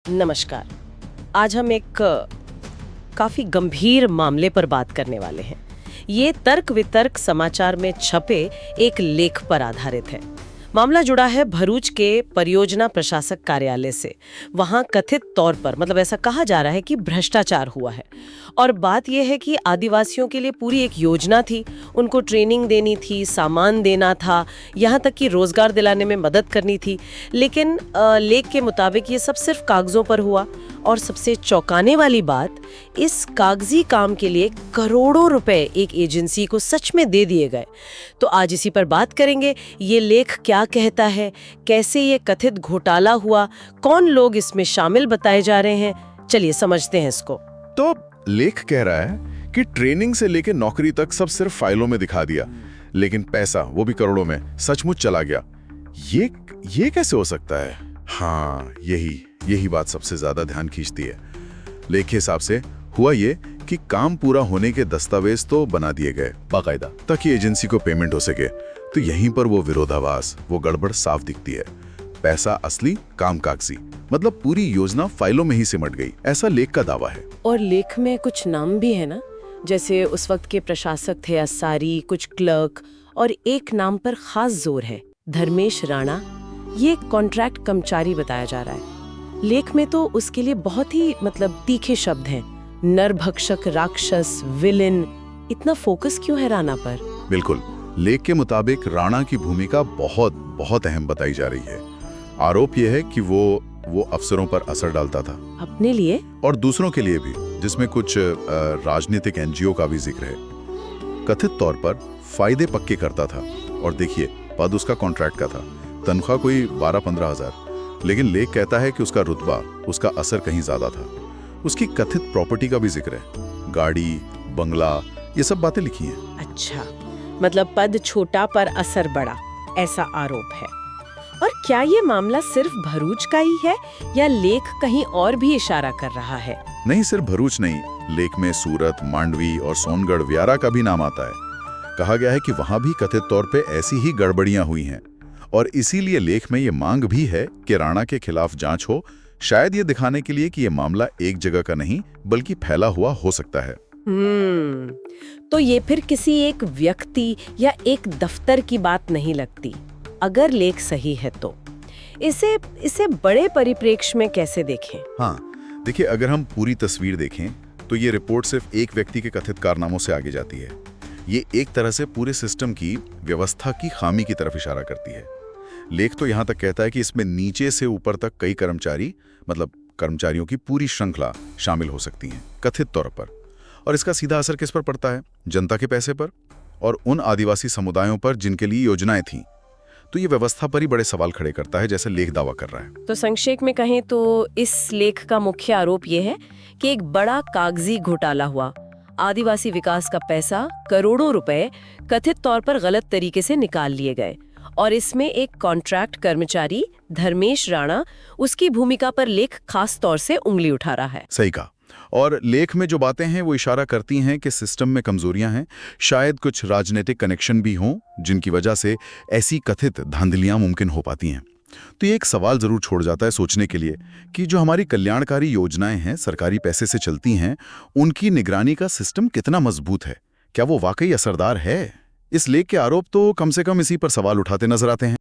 नमस्कार। आज हम एक काफी गंभीर मामले पर बात करने वाले हैं। ये तर्क वितर्क समाचार में छपे एक लेख पर आधारित है। मामला जुड़ा है भरूच के परियोजना प्रशासक कार्यालय से। वहां कथित तौर पर ऐसा कहा जा रहा है कि भ्रष्टाचार हुआ है। और बात यह है कि आदिवासियों के लिए पूरी एक योजना थी, उनको ट्रेनिंग देनी थी, सामान देना था, यहाँ तक कि रोजगार दिलाने में मदद करनी थी। लेकिन लेख के मुताबिक ये सब सिर्फ कागजों पर हुआ। और सबसे चौंकाने वाली बात, इस कागजी काम के लिए करोड़ों रुपए एक एजेंसी को सच में दे दिए गए। तो आज इसी पर बात करेंगे। ये लेख क्या कहता है, कैसे ये कथित घोटाला हुआ, कौन लोग इसमें शामिल बताए जा रहे हैं, चलिए समझते हैं इसको। तो लेख कह रहा है कि ट्रेनिंग से लेकर नौकरी तक सब सिर्फ फाइलों में दिखा दिया, लेकिन पैसा, वो भी करोड़ों में, सचमुच चला गया। ये कैसे हो सकता है? हाँ, यही बात सबसे ज्यादा ध्यान खींचती है। लेख के हिसाब से हुआ ये कि काम पूरा होने के दस्तावेज तो बना दिए गए बाकायदा, ताकि एजेंसी को पेमेंट हो सके। तो यहीं पर वो विरोधाभास, वो गड़बड़ साफ दिखती है। पैसा असली, काम कागजी, मतलब पूरी योजना फाइलों में ही सिमट गई, ऐसा लेख का दावा है। और लेख में कुछ नाम भी है ना, जैसे उस वक्त के प्रशासक थे अस्सारी, कुछ क्लर्क, और एक नाम पर खास जोर है, धर्मेश राणा। ये कॉन्ट्रैक्ट कर्मचारी बताया जा रहा है। लेख में तो उसके लिए बहुत ही तीखे शब्द हैं, नरभक्षक, राक्षस, विलेन। इतना फोकस क्यों है राणा पर? बिल्कुल, लेख के मुताबिक राणा की भूमिका बहुत अहम बताई जा रही है। आरोप यह है कि वो अफसरों पर असर डालता था, अपने लिए और दूसरों के लिए भी, जिसमें कुछ राजनीतिक एनजीओ का भी जिक्र है। कथित तौर पर फायदे पक्के करता था। और देखिए, पद उसका कॉन्ट्रैक्ट का था, तनख्वाह कोई 12-15 हजार। लेकिन लेख कहता है कि उसका रुतबा, उसका असर कहीं ज्यादा था। उसकी कथित प्रॉपर्टी का भी जिक्र है, गाड़ी, बंगला, ये सब बातें लिखी हैं। अच्छा, पद छोटा पर असर बड़ा, ऐसा आरोप है। और क्या ये मामला सिर्फ भरूच का ही है, या लेख कहीं और भी इशारा कर रहा है? नहीं, सिर्फ भरूच नहीं, लेख में सूरत, मांडवी और सोनगढ़, व्यारा का भी नाम आता है। कहा गया है कि वहां भी कथित तौर पे ऐसी ही गड़बड़ियां हुई हैं। और इसीलिए लेख में ये मांग भी है कि राणा के खिलाफ जांच हो, शायद ये दिखाने के लिए कि ये मामला एक जगह का नहीं बल्कि फैला हुआ हो सकता है। तो ये फिर किसी एक व्यक्ति या एक दफ्तर की बात नहीं लगती, अगर लेख सही है तो। इसे बड़े परिप्रेक्ष्य में कैसे देखें? हाँ, देखिए, अगर हम पूरी तस्वीर देखें तो ये रिपोर्ट सिर्फ एक व्यक्ति के कथित कारनामों से आगे जाती है। ये एक तरह से पूरे सिस्टम की, व्यवस्था की खामी की तरफ इशारा करती है। लेख तो यहां तक कहता है कि इसमें नीचे से ऊपर तक कई कर्मचारियों की पूरी श्रृंखला शामिल हो सकती हैं, कथित तौर पर। और इसका सीधा असर किस पर पड़ता है? जनता के पैसे पर और उन आदिवासी समुदायों पर जिनके लिए योजनाएं थीं। तो ये व्यवस्था पर ही बड़े सवाल खड़े करता है, जैसे लेख दावा कर रहा है। तो संक्षेप में कहें तो इस लेख का मुख्य आरोप ये है कि एक बड़ा कागजी घोटाला हुआ। आदिवासी विकास का पैसा, करोड़ों रुपए कथित तौर पर गलत तरीके से निकाल लिए गए। और इसमें एक कॉन्ट्रैक्ट कर्मचारी धर्मेश राणा, उसकी भूमिका पर लेख खास तौर से उंगली उठा रहा है। सही कहा। और लेख में जो बातें हैं वो इशारा करती हैं कि सिस्टम में कमजोरियां हैं, शायद कुछ राजनीतिक कनेक्शन भी हों, जिनकी वजह से ऐसी कथित धांधलियां मुमकिन हो पाती हैं। तो ये एक सवाल जरूर छोड़ जाता है सोचने के लिए कि जो हमारी कल्याणकारी योजनाएं हैं, सरकारी पैसे से चलती हैं, उनकी निगरानी का सिस्टम कितना मजबूत है? क्या वो वाकई असरदार है? इस लेख के आरोप तो कम से कम इसी पर सवाल उठाते नजर आते हैं।